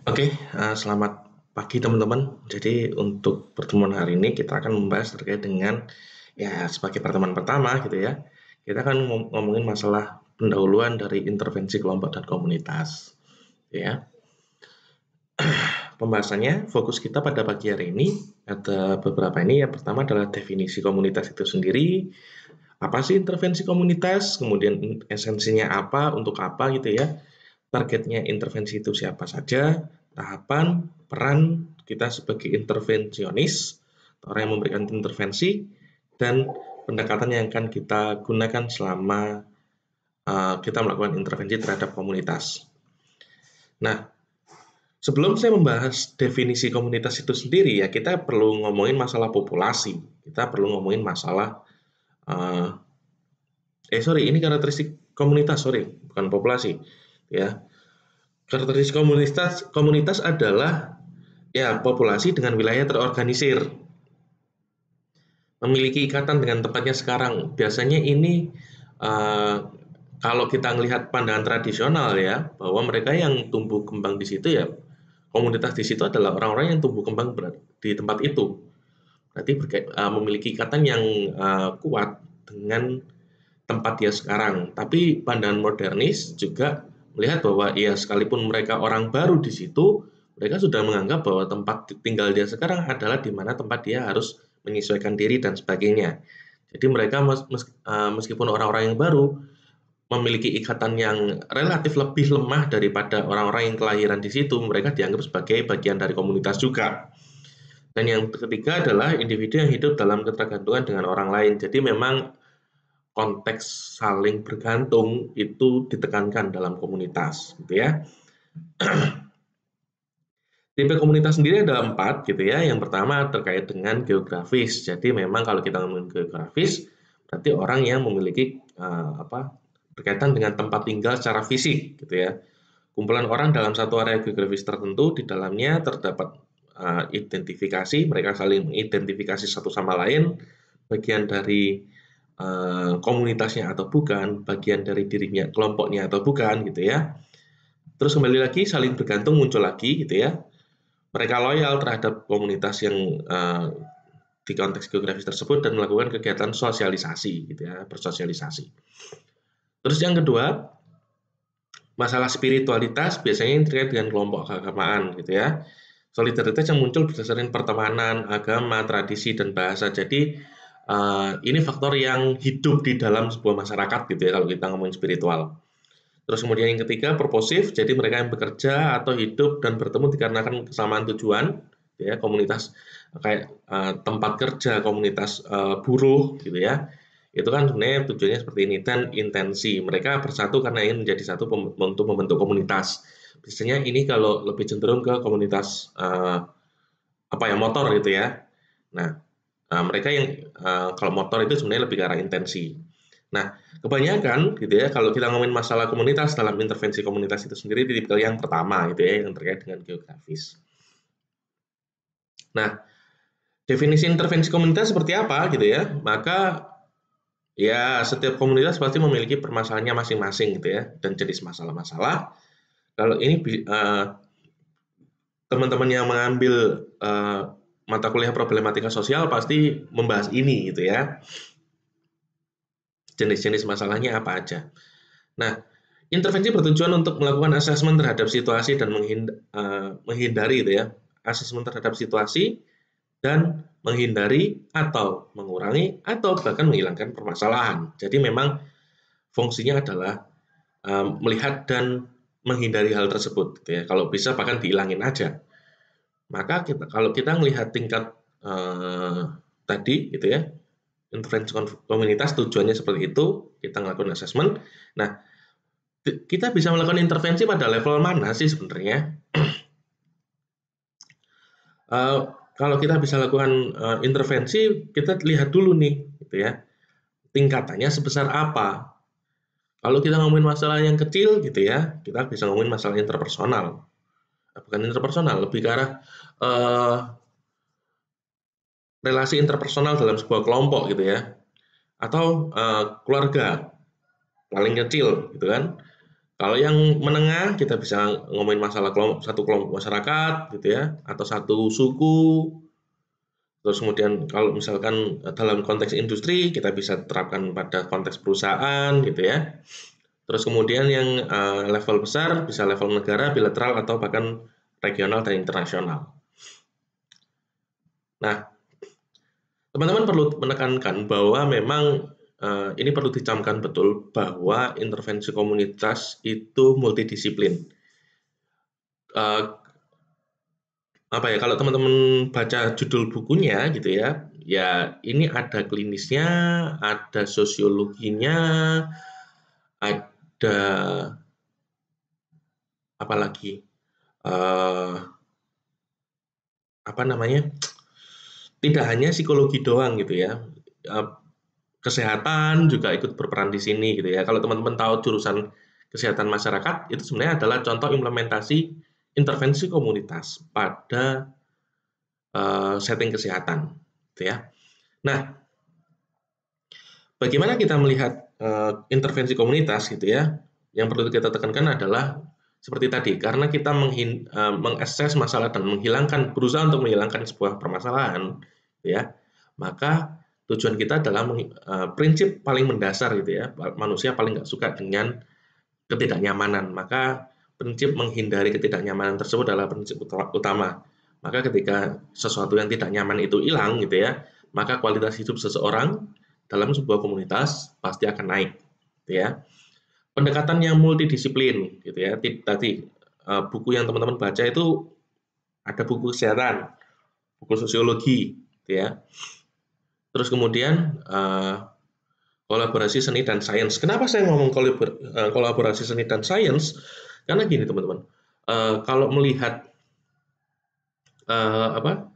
Oke, selamat pagi teman-teman. Jadi untuk pertemuan hari ini kita akan membahas terkait dengan ya sebagai pertemuan pertama gitu ya. Kita akan ngomongin masalah pendahuluan dari intervensi kelompok dan komunitas. Ya, pembahasannya fokus kita pada pagi hari ini ada beberapa ini. Yang pertama adalah definisi komunitas itu sendiri. Apa sih intervensi komunitas? Kemudian esensinya apa? Untuk apa gitu ya? Targetnya intervensi itu siapa saja, tahapan, peran kita sebagai intervensionis, orang yang memberikan intervensi, dan pendekatan yang akan kita gunakan selama kita melakukan intervensi terhadap komunitas. Nah, sebelum saya membahas definisi komunitas itu sendiri ya, kita perlu ngomongin masalah populasi. Kita perlu ngomongin masalah uh, ini karakteristik komunitas, bukan populasi. Ya, karakteristik komunitas adalah ya populasi dengan wilayah terorganisir, memiliki ikatan dengan tempatnya sekarang. Biasanya ini uh, kalau kita melihat pandangan tradisional ya, bahwa mereka yang tumbuh kembang di situ ya, komunitas di situ adalah orang-orang yang tumbuh kembang di tempat itu. Berarti memiliki ikatan yang kuat dengan tempat dia sekarang. Tapi pandangan modernis juga melihat bahwa ya sekalipun mereka orang baru di situ, mereka sudah menganggap bahwa tempat tinggal dia sekarang adalah di mana tempat dia harus menyesuaikan diri dan sebagainya. Jadi mereka meskipun orang-orang yang baru memiliki ikatan yang relatif lebih lemah daripada orang-orang yang kelahiran di situ, mereka dianggap sebagai bagian dari komunitas juga. Dan yang ketiga adalah individu yang hidup dalam ketergantungan dengan orang lain. Jadi memang konteks saling bergantung itu ditekankan dalam komunitas, gitu ya. Tipe komunitas sendiri ada 4 gitu ya. Yang pertama terkait dengan geografis. Jadi memang kalau kita ngomongin geografis, berarti orang yang memiliki berkaitan dengan tempat tinggal secara fisik gitu ya. Kumpulan orang dalam satu area geografis tertentu, di dalamnya terdapat identifikasi, mereka saling mengidentifikasi satu sama lain, bagian dari komunitasnya atau bukan, bagian dari dirinya, kelompoknya atau bukan gitu ya. Terus kembali lagi saling bergantung muncul lagi gitu ya. Mereka loyal terhadap komunitas yang di konteks geografis tersebut dan melakukan kegiatan sosialisasi gitu ya, bersosialisasi. Terus yang kedua, masalah spiritualitas biasanya yang terkait dengan kelompok keagamaan gitu ya. Solidaritas yang muncul berdasarkan pertemanan, agama, tradisi, dan bahasa. Jadi ini faktor yang hidup di dalam sebuah masyarakat gitu ya kalau kita ngomongin spiritual. Terus kemudian yang ketiga purposif, jadi mereka yang bekerja atau hidup dan bertemu dikarenakan kesamaan tujuan, ya komunitas kayak tempat kerja, komunitas buruh gitu ya. Itu kan sebenarnya tujuannya seperti ini dan intensi mereka bersatu karena ingin menjadi satu untuk membentuk komunitas. Biasanya ini kalau lebih cenderung ke komunitas motor gitu ya. Nah, mereka yang kalau motor itu sebenarnya lebih ke arah intensi. Nah, kebanyakan gitu ya, kalau kita ngomongin masalah komunitas dalam intervensi komunitas itu sendiri di tipikal yang pertama gitu ya, yang terkait dengan geografis. Nah, definisi intervensi komunitas seperti apa gitu ya? Maka ya setiap komunitas pasti memiliki permasalahannya masing-masing gitu ya, dan jenis masalah-masalah. Kalau ini teman-teman yang mengambil mata kuliah problematika sosial pasti membahas ini gitu ya. Jenis-jenis masalahnya apa aja. Nah, intervensi bertujuan untuk melakukan asesmen terhadap situasi dan menghindari gitu ya, asesmen terhadap situasi dan menghindari atau mengurangi atau bahkan menghilangkan permasalahan. Jadi memang fungsinya adalah melihat dan menghindari hal tersebut gitu ya. Kalau bisa bahkan dihilangin aja. Maka kalau kita melihat tingkat tadi gitu ya, intervensi komunitas tujuannya seperti itu, kita melakukan asesmen. Nah, kita bisa melakukan intervensi pada level mana sih sebenarnya? Kalau kita bisa lakukan intervensi, kita lihat dulu nih, gitu ya, tingkatannya sebesar apa. Kalau kita ngomongin masalah yang kecil, gitu ya, kita bisa ngomongin masalah interpersonal. Bukan interpersonal, lebih ke arah relasi interpersonal dalam sebuah kelompok, gitu ya, atau keluarga paling kecil, gitu kan. Kalau yang menengah kita bisa ngomongin masalah satu kelompok masyarakat gitu ya, atau satu suku. Terus kemudian kalau misalkan dalam konteks industri kita bisa terapkan pada konteks perusahaan gitu ya. Terus kemudian yang level besar bisa level negara, bilateral atau bahkan regional dan internasional. Nah, teman-teman perlu menekankan bahwa memang ini perlu dicamkan betul bahwa intervensi komunitas itu multidisiplin. Apa ya, kalau teman-teman baca judul bukunya gitu ya, ya ini ada klinisnya, ada sosiologinya, ada apa lagi, apa namanya, tidak hanya psikologi doang gitu ya, kesehatan juga ikut berperan di sini gitu ya. Kalau teman-teman tahu jurusan kesehatan masyarakat, itu sebenarnya adalah contoh implementasi intervensi komunitas pada setting kesehatan gitu ya. Nah, bagaimana kita melihat intervensi komunitas gitu ya? Yang perlu kita tekankan adalah seperti tadi, karena kita mengakses masalah dan berusaha untuk menghilangkan sebuah permasalahan, gitu ya, maka tujuan kita adalah prinsip paling mendasar gitu ya, manusia paling nggak suka dengan ketidaknyamanan, maka prinsip menghindari ketidaknyamanan tersebut adalah prinsip utama. Maka ketika sesuatu yang tidak nyaman itu hilang gitu ya, maka kualitas hidup seseorang dalam sebuah komunitas pasti akan naik, gitu ya. Pendekatan yang multidisiplin, gitu ya. Tadi buku yang teman-teman baca itu ada buku kesehatan, buku sosiologi, gitu ya. Terus kemudian kolaborasi seni dan sains. Kenapa saya ngomong kolaborasi seni dan sains? Karena gini teman-teman, kalau melihat apa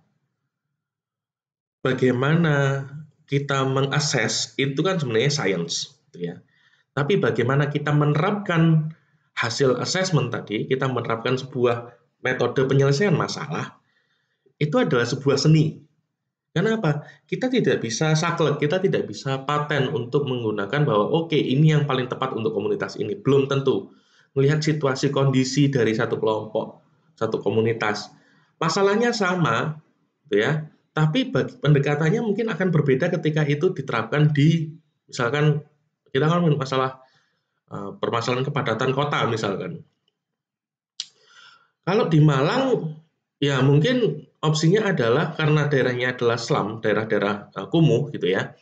bagaimana kita mengakses itu kan sebenarnya sains, gitu ya. Tapi bagaimana kita menerapkan hasil assessment tadi, kita menerapkan sebuah metode penyelesaian masalah, itu adalah sebuah seni. Kenapa? Kita tidak bisa saklek, kita tidak bisa paten untuk menggunakan bahwa oke, ini yang paling tepat untuk komunitas ini. Belum tentu. Melihat situasi kondisi dari satu kelompok, satu komunitas. Masalahnya sama, gitu ya. Tapi pendekatannya mungkin akan berbeda ketika itu diterapkan di, misalkan kita ngomongin masalah permasalahan kepadatan kota misalkan. Kalau di Malang, ya mungkin opsinya adalah karena daerahnya adalah slum, daerah-daerah kumuh gitu ya.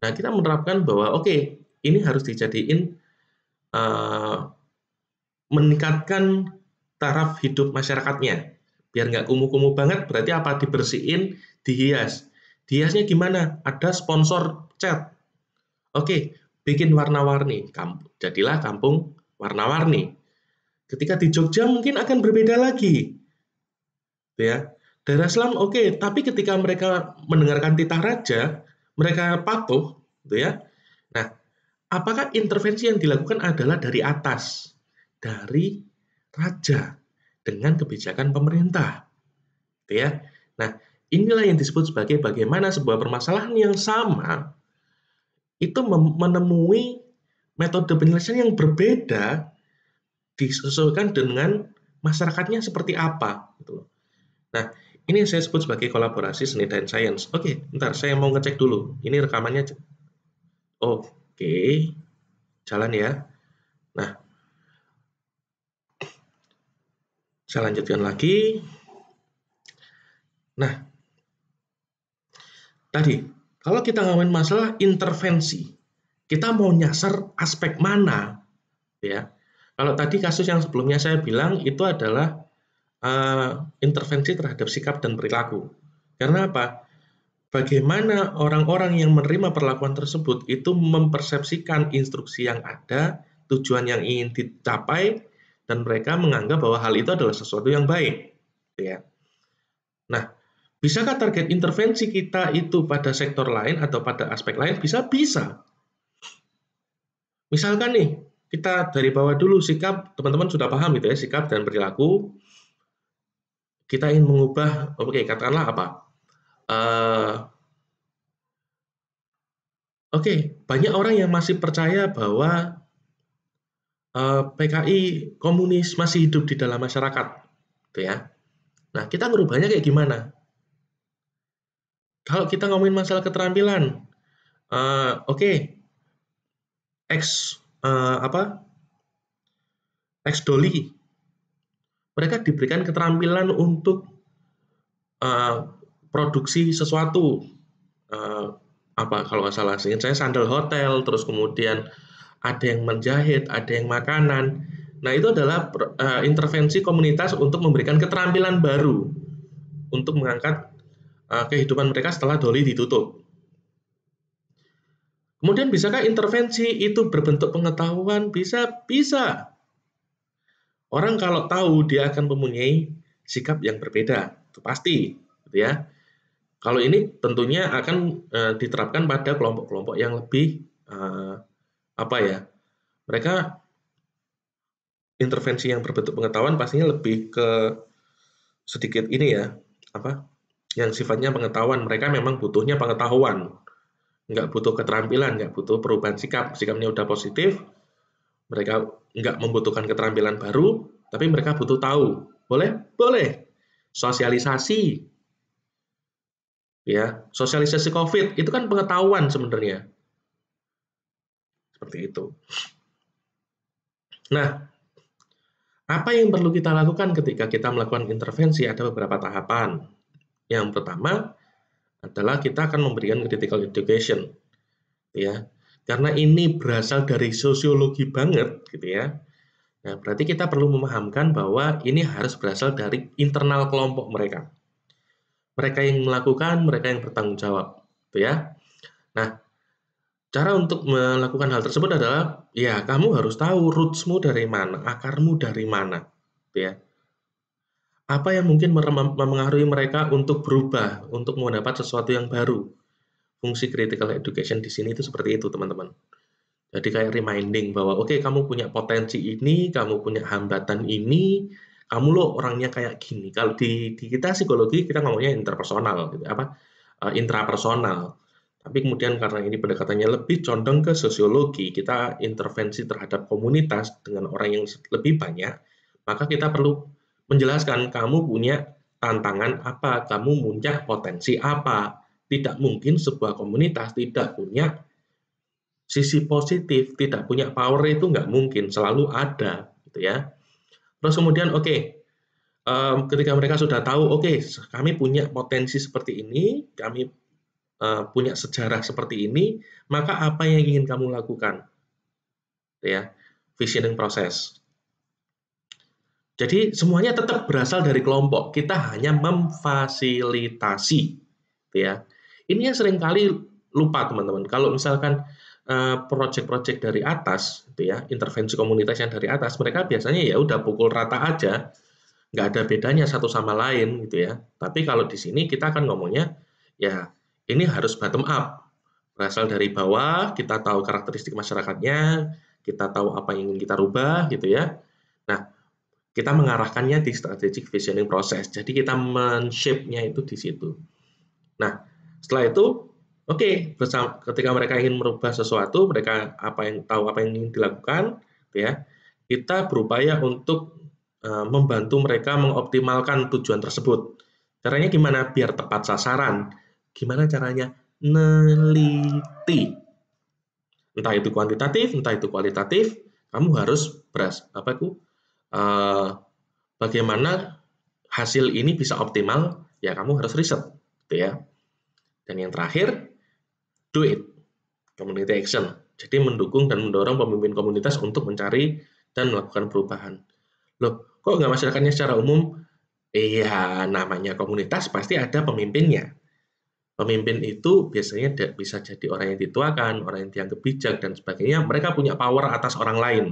Nah, kita menerapkan bahwa oke, ini harus dijadiin uh, meningkatkan taraf hidup masyarakatnya. Biar nggak kumuh-kumuh banget, berarti apa? Dibersihin, dihias. Dihiasnya gimana? Ada sponsor cat. Oke, bikin warna-warni. Jadilah kampung warna-warni. Ketika di Jogja mungkin akan berbeda lagi, ya. Daerah Islam oke, tapi ketika mereka mendengarkan titah raja, mereka patuh, gitu ya. Nah, apakah intervensi yang dilakukan adalah dari atas, dari raja dengan kebijakan pemerintah, gitu ya. Nah, inilah yang disebut sebagai bagaimana sebuah permasalahan yang sama itu menemui metode penyelesaian yang berbeda disesuaikan dengan masyarakatnya seperti apa, gitu loh. Nah, ini yang saya sebut sebagai kolaborasi seni dan sains. Oke, bentar, saya mau ngecek dulu. Ini rekamannya. Oke, jalan ya. Nah, saya lanjutkan lagi. Nah, tadi, kalau kita ngomongin masalah intervensi, kita mau nyasar aspek mana, ya? Kalau tadi kasus yang sebelumnya saya bilang itu adalah intervensi terhadap sikap dan perilaku. Karena apa? Bagaimana orang-orang yang menerima perlakuan tersebut itu mempersepsikan instruksi yang ada, tujuan yang ingin dicapai, dan mereka menganggap bahwa hal itu adalah sesuatu yang baik. Ya. Nah, bisakah target intervensi kita itu pada sektor lain atau pada aspek lain? Bisa. Misalkan nih, kita dari bawah dulu sikap, teman-teman sudah paham gitu ya, sikap dan perilaku. Kita ingin mengubah, oke, katakanlah apa? Oke, banyak orang yang masih percaya bahwa PKI komunis masih hidup di dalam masyarakat, gitu ya. Nah, kita merubahnya kayak gimana? Kalau kita ngomongin masalah keterampilan, oke, ex apa? Ex Doli, mereka diberikan keterampilan untuk produksi sesuatu, apa kalau nggak salah, seingat saya sandal hotel, terus kemudian ada yang menjahit, ada yang makanan. Nah, itu adalah intervensi komunitas untuk memberikan keterampilan baru untuk mengangkat kehidupan mereka setelah Doli ditutup. Kemudian bisakah intervensi itu berbentuk pengetahuan? Bisa, bisa. Orang kalau tahu dia akan mempunyai sikap yang berbeda, itu pasti, gitu ya. Kalau ini tentunya akan diterapkan pada kelompok-kelompok yang lebih apa ya? Mereka intervensi yang berbentuk pengetahuan pastinya lebih ke sedikit ini ya, apa? Yang sifatnya pengetahuan. Mereka memang butuhnya pengetahuan, nggak butuh keterampilan, nggak butuh perubahan sikap. Sikapnya udah positif, mereka nggak membutuhkan keterampilan baru, tapi mereka butuh tahu. Boleh? Boleh. Sosialisasi, ya. Sosialisasi COVID itu kan pengetahuan sebenarnya. Seperti itu. Nah, apa yang perlu kita lakukan ketika kita melakukan intervensi? Ada beberapa tahapan. Yang pertama adalah kita akan memberikan critical education, ya. Karena ini berasal dari sosiologi banget, gitu ya. Nah, berarti kita perlu memahamkan bahwa ini harus berasal dari internal kelompok mereka. Mereka yang melakukan, mereka yang bertanggung jawab, gitu ya. Nah, cara untuk melakukan hal tersebut adalah, ya kamu harus tahu roots-mu dari mana, akarmu dari mana, gitu ya. Apa yang mungkin mempengaruhi mereka untuk berubah, untuk mendapat sesuatu yang baru. Fungsi critical education di sini itu seperti itu, teman-teman. Jadi kayak reminding bahwa oke, kamu punya potensi ini, kamu punya hambatan ini, kamu loh orangnya kayak gini. Kalau di kita psikologi kita ngomongnya interpersonal, gitu, intrapersonal. Tapi kemudian karena ini pendekatannya lebih condong ke sosiologi, kita intervensi terhadap komunitas dengan orang yang lebih banyak, maka kita perlu menjelaskan kamu punya tantangan apa, kamu punya potensi apa. Tidak mungkin sebuah komunitas tidak punya sisi positif, tidak punya power itu nggak mungkin, selalu ada, gitu ya. Terus kemudian ketika mereka sudah tahu, oke, kami punya potensi seperti ini, kami punya sejarah seperti ini, maka apa yang ingin kamu lakukan, gitu ya, visioning proses. Jadi semuanya tetap berasal dari kelompok, kita hanya memfasilitasi, gitu ya. Ini yang seringkali lupa teman-teman. Kalau misalkan proyek-proyek dari atas, gitu ya, intervensi komunitas yang dari atas, mereka biasanya ya udah pukul rata aja, nggak ada bedanya satu sama lain, gitu ya. Tapi kalau di sini kita akan ngomongnya, ya ini harus bottom up, berasal dari bawah, kita tahu karakteristik masyarakatnya, kita tahu apa yang ingin kita rubah, gitu ya. Nah, kita mengarahkannya di strategic visioning process. Jadi kita men-shape-nya itu di situ. Nah, setelah itu, oke, ketika mereka ingin merubah sesuatu, mereka tahu apa yang ingin dilakukan, ya, kita berupaya untuk membantu mereka mengoptimalkan tujuan tersebut. Caranya gimana? Biar tepat sasaran. Gimana caranya? Neliti. Entah itu kuantitatif, entah itu kualitatif, kamu harus bagaimana hasil ini bisa optimal, ya kamu harus riset, gitu ya. Dan yang terakhir, do it, community action. Jadi mendukung dan mendorong pemimpin komunitas untuk mencari dan melakukan perubahan. Loh, kok nggak masyarakatnya secara umum? Iya, namanya komunitas pasti ada pemimpinnya. Pemimpin itu biasanya bisa jadi orang yang dituakan, orang yang dianggap bijak, dan sebagainya. Mereka punya power atas orang lain.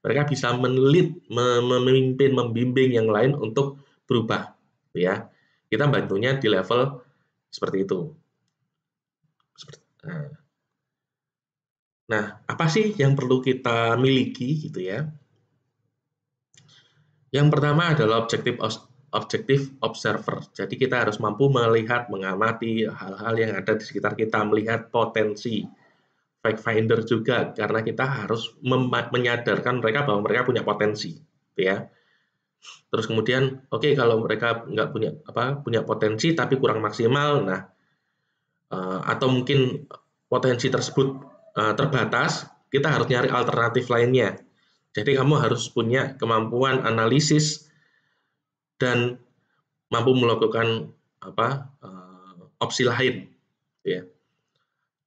Mereka bisa memimpin, membimbing yang lain untuk berubah. Ya, kita bantunya di level seperti itu. Nah, apa sih yang perlu kita miliki gitu ya? Yang pertama adalah objektif observer. Jadi kita harus mampu melihat, mengamati hal-hal yang ada di sekitar kita, melihat potensi. fact finder juga, karena kita harus menyadarkan mereka bahwa mereka punya potensi, gitu ya. Terus kemudian, oke, kalau mereka nggak punya potensi tapi kurang maksimal, nah atau mungkin potensi tersebut terbatas, kita harus nyari alternatif lainnya. Jadi kamu harus punya kemampuan analisis dan mampu melakukan opsi lain, ya.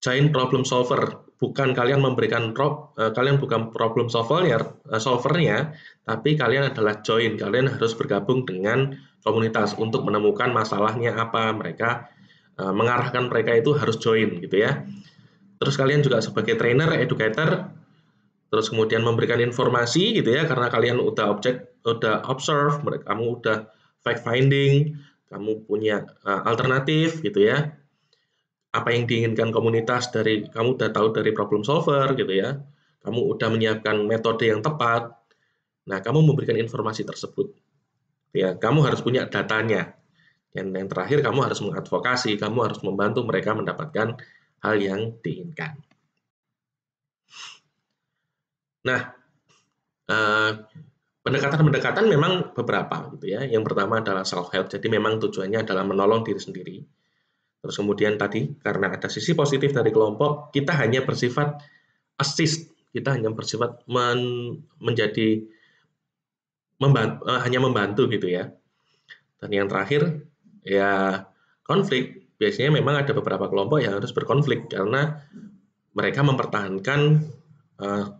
Giant problem solver, bukan kalian memberikan kalian bukan problem solvernya, tapi kalian adalah join. Kalian harus bergabung dengan komunitas untuk menemukan masalahnya apa, mereka mengarahkan mereka itu harus join, gitu ya. Terus kalian juga sebagai trainer, educator, terus kemudian memberikan informasi, gitu ya, karena kalian udah observe, kamu udah fact finding, kamu punya alternatif, gitu ya. Apa yang diinginkan komunitas dari kamu udah tahu dari problem solver, gitu ya. Kamu udah menyiapkan metode yang tepat. Nah, kamu memberikan informasi tersebut. Ya, kamu harus punya datanya. Dan yang terakhir, kamu harus mengadvokasi, kamu harus membantu mereka mendapatkan hal yang diinginkan. Nah, pendekatan-pendekatan memang beberapa, gitu ya. Yang pertama adalah self help. Jadi memang tujuannya adalah menolong diri sendiri. Terus kemudian tadi, karena ada sisi positif dari kelompok, kita hanya bersifat assist, kita hanya bersifat hanya membantu, gitu ya. Dan yang terakhir, ya konflik. Biasanya memang ada beberapa kelompok yang harus berkonflik karena mereka mempertahankan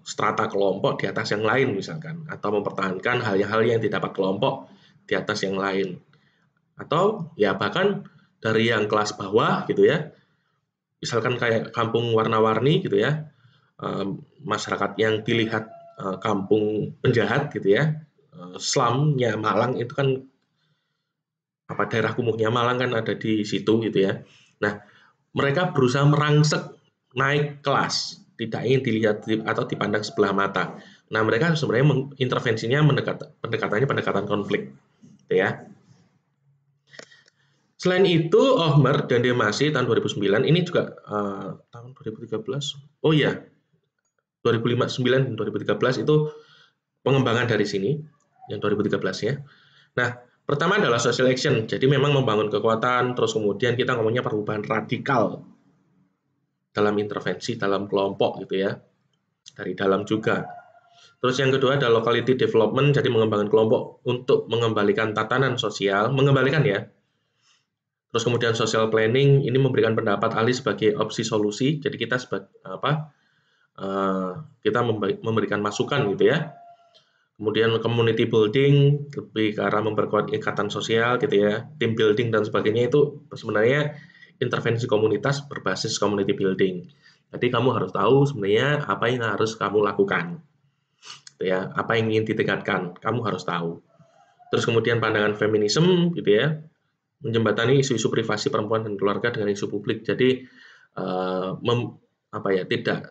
strata kelompok di atas yang lain misalkan, atau mempertahankan hal-hal yang didapat kelompok di atas yang lain. Atau ya bahkan dari yang kelas bawah, gitu ya, misalkan kayak kampung warna-warni, gitu ya, masyarakat yang dilihat kampung penjahat, gitu ya, slumnya Malang itu kan daerah kumuhnya Malang kan ada di situ, gitu ya. Nah, mereka berusaha merangsek naik kelas, tidak ingin dilihat atau dipandang sebelah mata. Nah, mereka sebenarnya intervensinya pendekatan konflik, gitu ya. Selain itu, Ohmer dan Demasi tahun 2009 ini juga tahun 2013. Oh iya, 2009 dan 2013 itu pengembangan dari sini, yang 2013 ya. Nah, pertama adalah social action. Jadi memang membangun kekuatan, terus kemudian kita ngomongnya perubahan radikal dalam intervensi dalam kelompok, gitu ya. Dari dalam juga. Terus yang kedua adalah locality development, jadi mengembangkan kelompok untuk mengembalikan tatanan sosial, mengembalikan ya. Terus kemudian social planning, ini memberikan pendapat ahli sebagai opsi solusi. Jadi kita kita memberikan masukan, gitu ya. Kemudian community building, lebih ke arah memperkuat ikatan sosial, gitu ya. Team building dan sebagainya itu sebenarnya intervensi komunitas berbasis community building. Jadi kamu harus tahu sebenarnya apa yang harus kamu lakukan, gitu ya. Apa yang ingin ditingkatkan, kamu harus tahu. Terus kemudian pandangan feminisme, gitu ya, menjembatani isu-isu privasi perempuan dan keluarga dengan isu publik. Jadi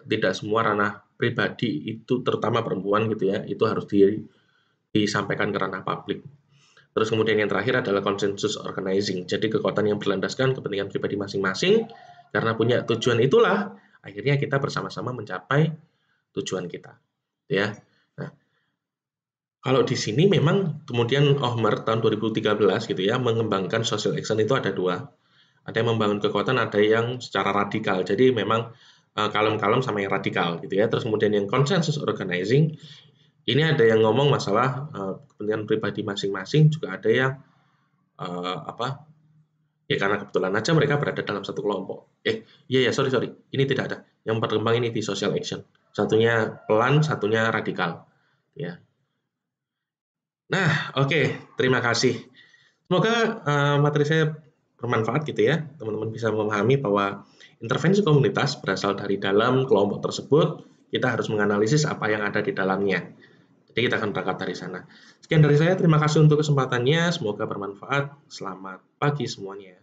tidak semua ranah pribadi itu, terutama perempuan, gitu ya, itu harus disampaikan ke ranah publik. Terus kemudian yang terakhir adalah consensus organizing. Jadi kekuatan yang berlandaskan kepentingan pribadi masing-masing, karena punya tujuan itulah akhirnya kita bersama-sama mencapai tujuan kita, ya. Nah, kalau di sini memang kemudian Ohmer tahun 2013, gitu ya, mengembangkan social action itu ada dua. Ada yang membangun kekuatan, ada yang secara radikal. Jadi memang kalem-kalem sama yang radikal, gitu ya. Terus kemudian yang consensus organizing, ini ada yang ngomong masalah kepentingan pribadi masing-masing, juga ada yang ya karena kebetulan aja mereka berada dalam satu kelompok. Sorry, ini tidak ada. Yang berkembang ini di social action. Satunya pelan, satunya radikal, ya. Nah, oke, terima kasih. Semoga materi saya bermanfaat, gitu ya. Teman-teman bisa memahami bahwa intervensi komunitas berasal dari dalam kelompok tersebut. Kita harus menganalisis apa yang ada di dalamnya. Jadi kita akan berangkat dari sana. Sekian dari saya, terima kasih untuk kesempatannya. Semoga bermanfaat. Selamat pagi semuanya.